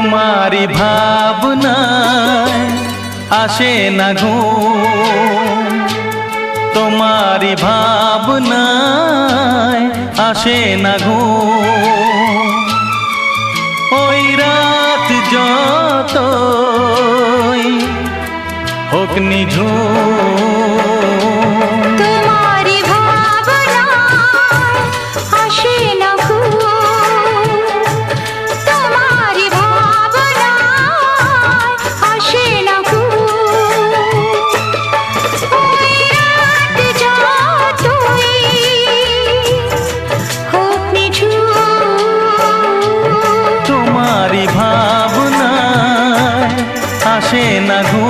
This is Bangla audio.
তোমারি ভাবনায় আসে না ঘুম, তোমারি ভাবনায় আসে না ঘুম। ওই রাত যতই হোক নিঝুম, তোমারি ভাবনায় আসে না ঘুম, তোমারি ভাবনায় আসে না ঘুম। ওই রাত যতই হোক নিঝুম, তোমারি ভাবনায় আসে না ঘুম।